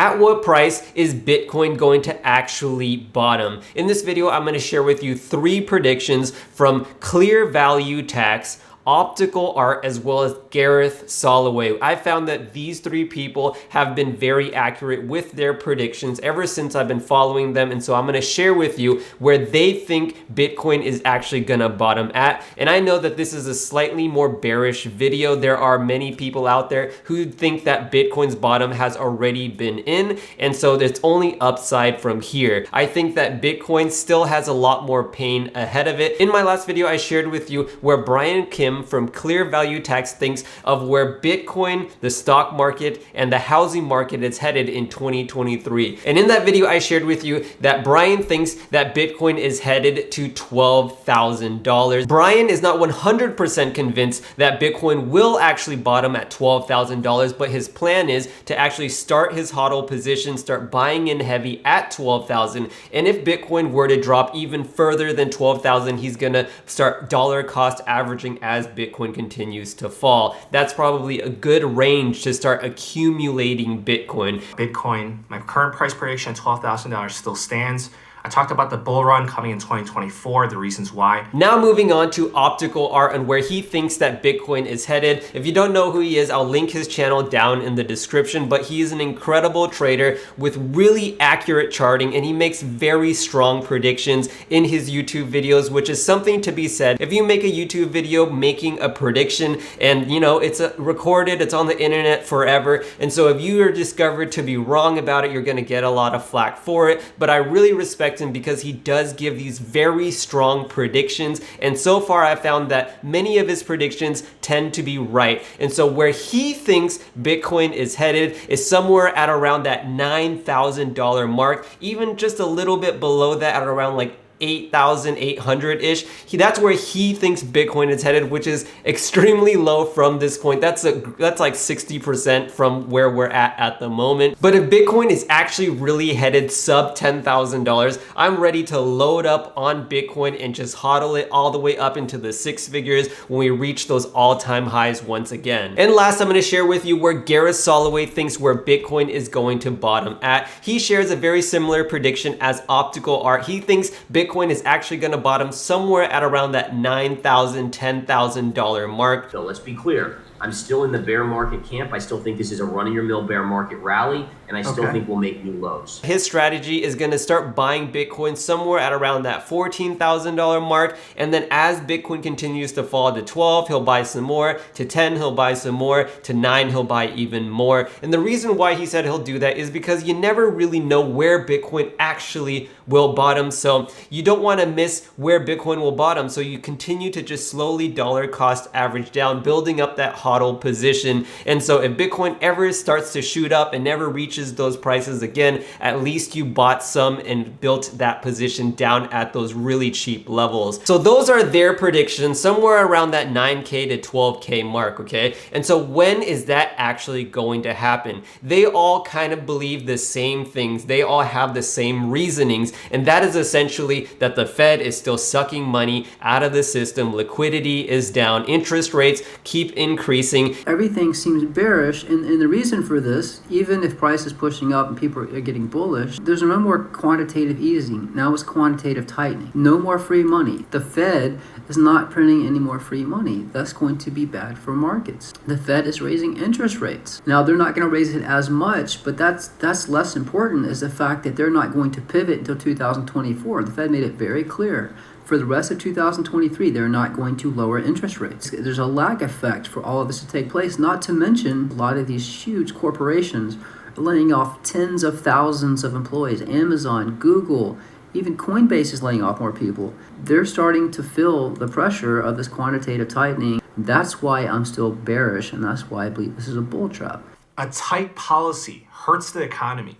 At what price is Bitcoin going to actually bottom? In this video, I'm going to share with you 3 predictions from ClearValue Tax, Optical Art, as well as Gareth Soloway. I found that these 3 people have been very accurate with their predictions ever since I've been following them, and so I'm going to share with you where they think Bitcoin is actually going to bottom at. And I know that this is a slightly more bearish video. There are many people out there who think that Bitcoin's bottom has already been in, and so it's only upside from here. I think that Bitcoin still has a lot more pain ahead of it. In my last video, I shared with you where Brian Kim from ClearValue Tax thinks of where Bitcoin, the stock market, and the housing market is headed in 2023. And in that video, I shared with you that Brian thinks that Bitcoin is headed to $12,000. Brian is not 100% convinced that Bitcoin will actually bottom at $12,000, but his plan is to actually start his hodl position, start buying in heavy at 12,000. And if Bitcoin were to drop even further than 12,000, he's gonna start dollar cost averaging as Bitcoin continues to fall. That's probably a good range to start accumulating Bitcoin. Bitcoin, my current price prediction, $12,000 still stands. I talked about the bull run coming in 2024, the reasons why. Now moving on to Optical Art and where he thinks that Bitcoin is headed. If you don't know who he is, I'll link his channel down in the description, but he is an incredible trader with really accurate charting, and he makes very strong predictions in his YouTube videos, which is something to be said. If you make a YouTube video making a prediction and it's recorded, it's on the internet forever, and so if you are discovered to be wrong about it, you're gonna get a lot of flack for it, but I really respect him because he does give these very strong predictions, and so far I found that many of his predictions tend to be right. And so where he thinks Bitcoin is headed is somewhere at around that $9,000 mark, even just a little bit below that at around like 8,800-ish. That's where he thinks Bitcoin is headed, which is extremely low from this point. That's like 60% from where we're at the moment. But if Bitcoin is actually really headed sub $10,000, I'm ready to load up on Bitcoin and just hodl it all the way up into the 6 figures when we reach those all-time highs once again. And last, I'm going to share with you where Gareth Soloway thinks where Bitcoin is going to bottom at. He shares a very similar prediction as Optical Art. He thinks Bitcoin is actually going to bottom somewhere at around that $9,000, $10,000 mark. So let's be clear. I'm still in the bear market camp. I still think this is a run-of-your-mill bear market rally, and I still think we'll make new lows. His strategy is going to start buying Bitcoin somewhere at around that $14,000 mark, and then as Bitcoin continues to fall to 12, he'll buy some more, to 10, he'll buy some more, to 9, he'll buy even more. And the reason why he said he'll do that is because you never really know where Bitcoin actually will bottom, so you don't want to miss where Bitcoin will bottom, so you continue to just slowly dollar cost average down, building up that hodl position. And so if Bitcoin ever starts to shoot up and never reaches those prices again, at least you bought some and built that position down at those really cheap levels. So those are their predictions, somewhere around that 9K to 12K mark, okay? And so when is that actually going to happen? They all kind of believe the same things. They all have the same reasonings, and that is essentially that the Fed is still sucking money out of the system, liquidity is down, interest rates keep increasing. Everything seems bearish, and the reason for this, even if price is pushing up and people are getting bullish, there's no more quantitative easing. Now it's quantitative tightening. No more free money. The Fed is not printing any more free money. That's going to be bad for markets. The Fed is raising interest rates. Now they're not going to raise it as much, but that's less important is the fact that they're not going to pivot until 2024. The Fed made it very clear. For the rest of 2023, they're not going to lower interest rates. There's a lag effect for all of this to take place, not to mention a lot of these huge corporations are laying off tens of thousands of employees. Amazon, Google, even Coinbase is laying off more people. They're starting to feel the pressure of this quantitative tightening. That's why I'm still bearish, and that's why I believe this is a bull trap. A tight policy hurts the economy.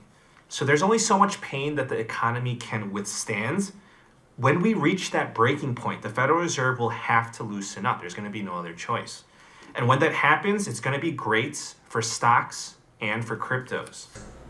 So there's only so much pain that the economy can withstand. When we reach that breaking point, the Federal Reserve will have to loosen up. There's going to be no other choice. And when that happens, it's going to be great for stocks and for cryptos.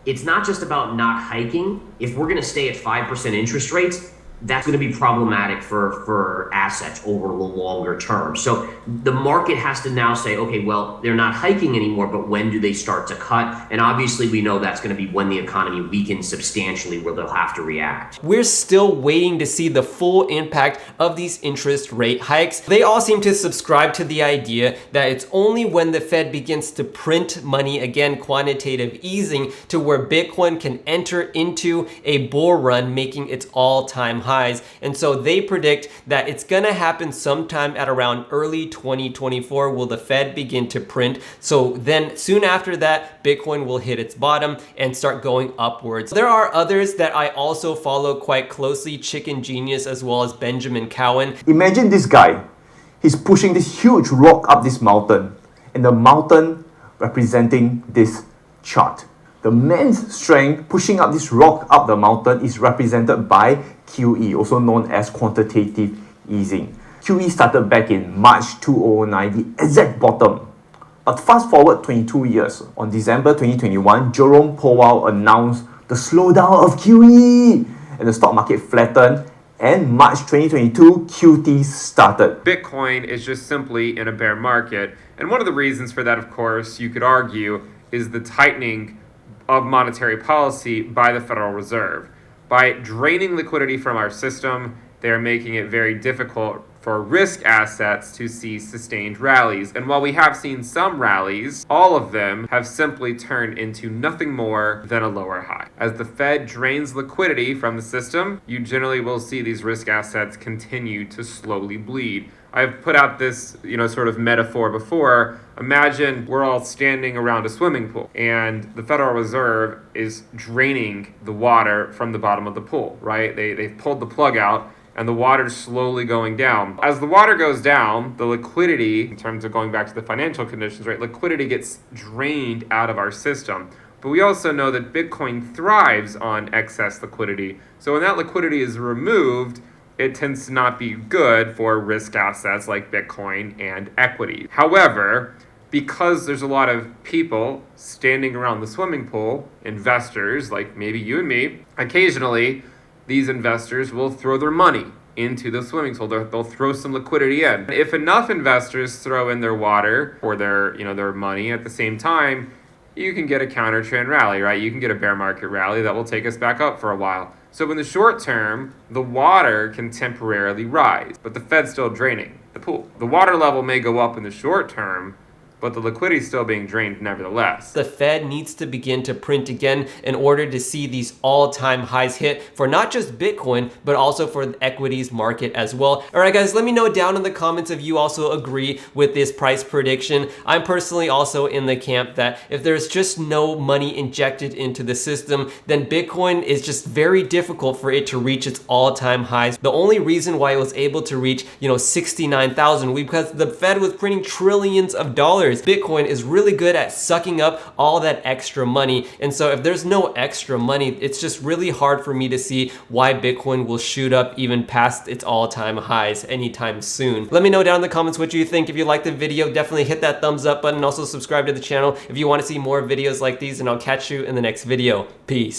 It's not just about not hiking. If we're going to stay at 5% interest rates, that's going to be problematic for assets over the longer term. So the market has to now say, okay, well, they're not hiking anymore, but when do they start to cut? And obviously we know that's going to be when the economy weakens substantially, where they'll have to react. We're still waiting to see the full impact of these interest rate hikes. They all seem to subscribe to the idea that it's only when the Fed begins to print money again, quantitative easing, to where Bitcoin can enter into a bull run, making its all-time highs. And so they predict that it's gonna happen sometime at around early 2024 will the Fed begin to print. So then soon after that, Bitcoin will hit its bottom and start going upwards. There are others that I also follow quite closely, Chicken Genius as well as Benjamin Cowen. Imagine this guy. He's pushing this huge rock up this mountain, and the mountain representing this chart. The man's strength pushing up this rock up the mountain is represented by QE, also known as quantitative easing. QE started back in March 2009, the exact bottom. But fast forward 22 years, on December 2021, Jerome Powell announced the slowdown of QE, and the stock market flattened, and March 2022, QT started. Bitcoin is just simply in a bear market, and one of the reasons for that, of course, you could argue, is the tightening of monetary policy by the Federal Reserve. By draining liquidity from our system, they are making it very difficult for risk assets to see sustained rallies. And while we have seen some rallies, all of them have simply turned into nothing more than a lower high. As the Fed drains liquidity from the system, you generally will see these risk assets continue to slowly bleed. I've put out this, sort of metaphor before. Imagine we're all standing around a swimming pool and the Federal Reserve is draining the water from the bottom of the pool, right? They've pulled the plug out and the water's slowly going down. As the water goes down, the liquidity, in terms of going back to the financial conditions, right, liquidity gets drained out of our system. But we also know that Bitcoin thrives on excess liquidity. So when that liquidity is removed, it tends to not be good for risk assets like Bitcoin and equity. However, because there's a lot of people standing around the swimming pool, investors like maybe you and me, occasionally these investors will throw their money into the swimming pool. They'll throw some liquidity in. If enough investors throw in their water or their money at the same time, you can get a counter trend rally, right? You can get a bear market rally that will take us back up for a while. So in the short term, the water can temporarily rise, but the Fed's still draining the pool. The water level may go up in the short term, but the liquidity is still being drained nevertheless. The Fed needs to begin to print again in order to see these all-time highs hit for not just Bitcoin, but also for the equities market as well. All right, guys, let me know down in the comments if you also agree with this price prediction. I'm personally also in the camp that if there's just no money injected into the system, then Bitcoin is just very difficult for it to reach its all-time highs. The only reason why it was able to reach, 69,000 because the Fed was printing trillions of dollars. Bitcoin is really good at sucking up all that extra money. And so if there's no extra money, it's just really hard for me to see why Bitcoin will shoot up even past its all-time highs anytime soon. Let me know down in the comments what you think. If you liked the video, definitely hit that thumbs up button. Also subscribe to the channel if you want to see more videos like these, and I'll catch you in the next video. Peace.